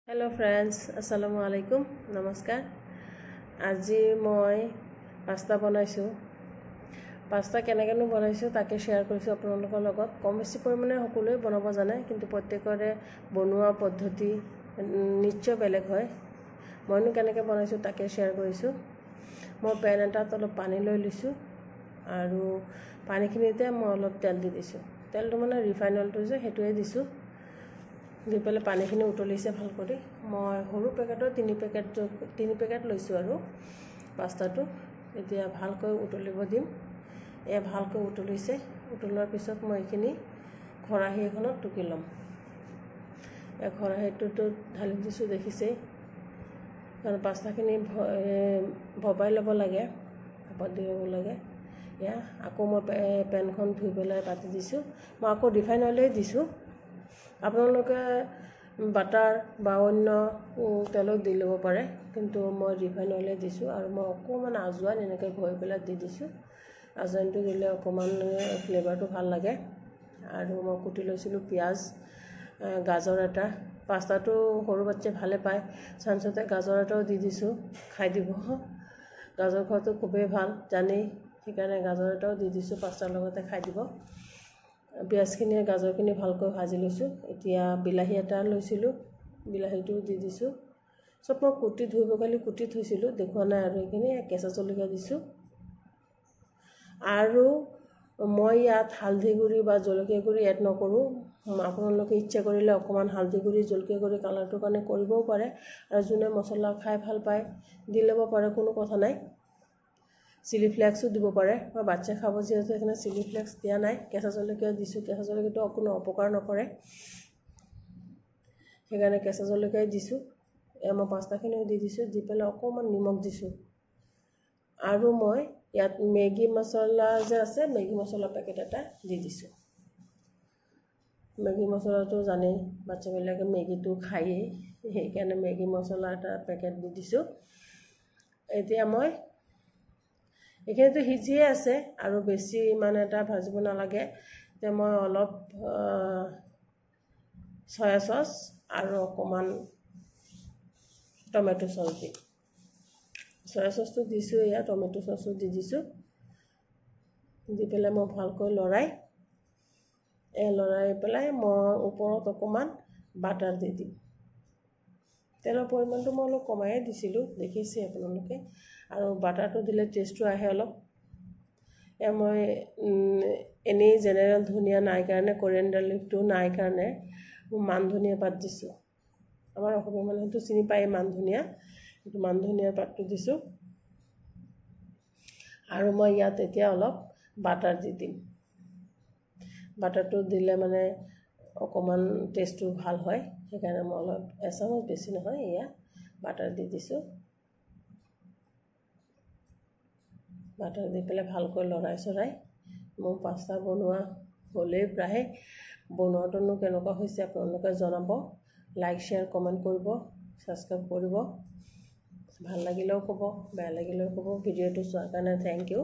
Hello friends अस्सलामु आलैकुम नमस्कार। आज मैं पास्ता बनाइছো। पास्ता केनेकेनो बनाइছো ताके शेयर करिছো आपनलोকৰ লগত। कम बेছি পৰিমাণে সকলোৱে বনাব জানে, কিন্তু প্ৰত্যেকৰে বনোৱা পদ্ধতি নিশ্চয় বেলেগ হয়। মইনো কেনেকৈ বনাইছো তাকে शेयर কৰিছো। মই পেন এটাত অলপ পানী লৈ লৈছো আৰু পানীখিনিতে মই অলপ তেল দি দিছো। তেলটো মানে ৰিফাইন অইলটো যে হেতুৱে দিছো। দি পেলাই পানীখিনি উতলিছে ভাল কৰি। মই সৰু পেকেটৰ 3 পেকেট লৈছো আৰু পাস্তাটো এতিয়া ভালকৈ উতলিব দিম। এ ভালকৈ উতলিছে। উতলাৰ পিছত মই এখিনি খৰাহি এখনত টুকি লম। এ খৰাহিটোত ঢালি দিছো দেখিছে। কাৰণ পাস্তাখিনি ভবাই ল'ব লাগে, ভাপত দিব লাগে। ইয়া আকৌ মই পেনখন ধুই পেলাই পাতি দিছো। মই আকৌ ৰিফাইন অইলে দিছো। আপোনালোকে বাটাৰ বা অন্য তেলত দি ল'ব পাৰে, কিন্তু মই ৰিফাইন অইলে দিছো আৰু মই অকমান আজওয়ান এনেকৈ ঘঁহি পেলাই দি দিছো। আজওয়ানটো দিলে অকমান ফ্লেভাৰটো ভাল লাগে। আৰু মই কুটি লৈছিলো পিয়াজ, গাজৰ এটা। পাস্তাটো সৰু বাচ্চাই ভালে পায়, চান্সতে গাজৰ এটাও দি দিছো, খাই দিব। গাজৰ খোৱাটো খুবেই ভাল জানেই, সেইকাৰণে গাজৰ এটাও দি দিছো, পাস্তাৰ লগতে খাই দিব। পিয়াজখিনি গাজৰখিনি ভালকৈ ভাজি লৈছো। এতিয়া বিলাহী এটা লৈছিলো, বিলাহীটো দি দিছো। সব মই কুটি ধুই পখালি কুটি থৈছিলো, দেখুৱা নাই আৰু এইখিনি কেঁচা জলকীয়া দিছো। আৰু মই ইয়াত হালধি গুড়ি বা জলকীয়া গুড়ি এড নকৰো। আপোনালোকে ইচ্ছা কৰিলে অকমান হালধি গুড়ি জলকীয়া গুড়ি কালাৰটোৰ কাৰণে কৰিবও পাৰে, আৰু যোনে মছলা খাই ভাল পায় দি ল'ব পাৰে, কোনো কথা নাই। চিলি ফ্লেক্সও দিব পাৰে। মই বাচ্চা খাব যেহেতু এখানে চিলি ফ্লেক্স দিয়া নাই, কেঁচা জলকীয়া দিছো। কেঁচা জলকীয়াটো কোনো অপকাৰ নকৰে, সেইকাৰণে কেঁচা জলকীয়াই দিছো। মই পাস্তাখিনিও দি দিছো, দি পেলাই অকমান নিমখ দিছো। আৰু মই ইয়াত মেগী মছলা যে আছে, মেগী মছলা পেকেট এটা দি দিছো। মেগী মছলাটো জানেই, বাচ্চাবিলাকে মেগীটো খায়েই, সেইকাৰণে মেগী মছলা এটা পেকেট দি দিছো। এতিয়া মই এইখিনিতো সিজিয়ে আছে আৰু বেছি মানে এটা ভাজিব নালাগে। তে মই অলপ সয়া সস আৰু অকমান টমেটো সস দি, সয়া সসটো দিছো, ইয়া টমেটো সসও দি দিছো। দি পেলাই মই ভালকৈ লৰাই পেলাই মই ওপৰত অকমান বাটাৰ দি দিম। তেলৰ পৰিমাণটো মই অলপ কমাই দিছিলো, দেখিছে আপোনালোকে। আৰু বাটাৰটো দিলে টেষ্টটো আহে অলপ। মই এনেই জেনেৰেল ধনিয়া নাই কাৰণে, কোৰিয়েণ্ডাৰ লিভটো নাই কাৰণে মান ধনিয়া পাত দিছো। আমাৰ অসমীয়া মানুহেতো চিনি পায় মান ধনিয়া, কিন্তু মান ধনিয়াৰ পাতটো দিছো। আৰু মই ইয়াত এতিয়া অলপ বাটাৰ দি দিম। বাটাৰটো দিলে মানে অকমান টেষ্টটো ভাল হয়, সেইকাৰণে মই অলপ এচামুচ, বেছি নহয়, এয়া বাটাৰ দি দিছো। বাটাৰ দি পেলাই ভালকৈ লৰাই চৰাই মোৰ পাস্তা বনোৱা হ'লেই প্ৰায়। বনোৱাটোনো কেনেকুৱা হৈছে আপোনালোকে জনাব। লাইক শ্বেয়াৰ কমেণ্ট কৰিব, ছাবস্ক্ৰাইব কৰিব। ভাল লাগিলেও ক'ব, বেয়া লাগিলেও ক'ব। ভিডিঅ'টো চোৱাৰ কাৰণে থেংক ইউ।